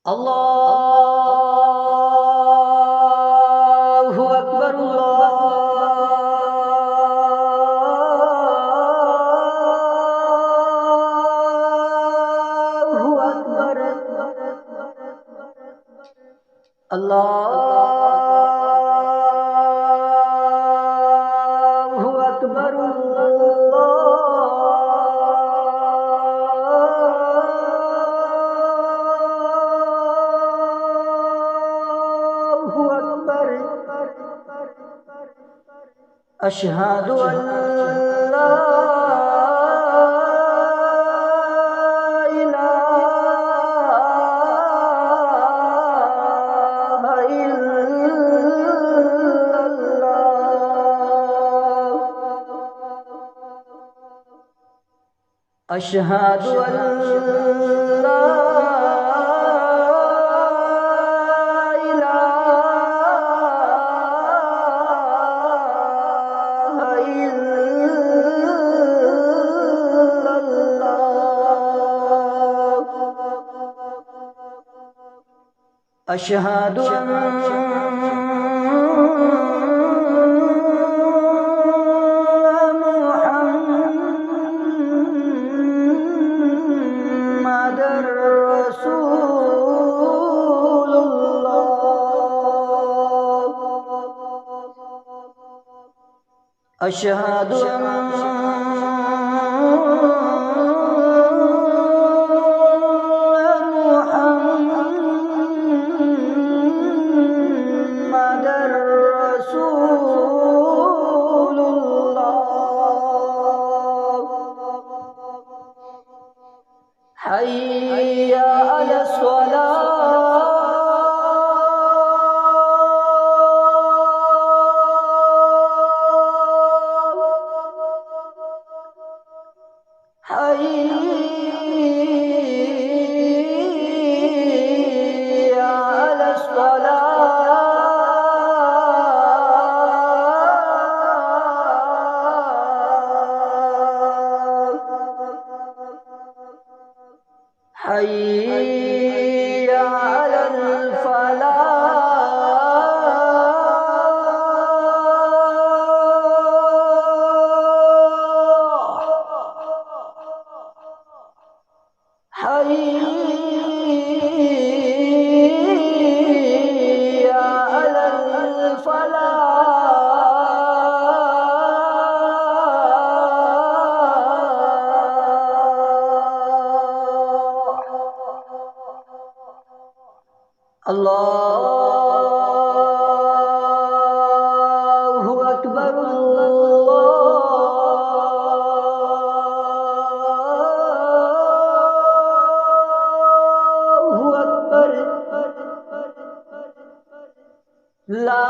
अल्लाहु अकबर अल्लाहु अकबर अल्लाहु अकबर अल्लाहु अकबर। अशहदु अल्ला इलाहा इल्लल्लाह। अशहदु अल्ला इलाहा इल्लल्लाह। अशहदु मुहम्मदर रसूलुल्लाह। अशहदु मुहम्मदर रसूलुल्लाह। हय्या अला स्वलाह। हय्या अला स्वलाह। हय्या अलल फलाह। हय्या अलल फलाह। अल्लाहु अकबर अल्लाहु अकबर। ला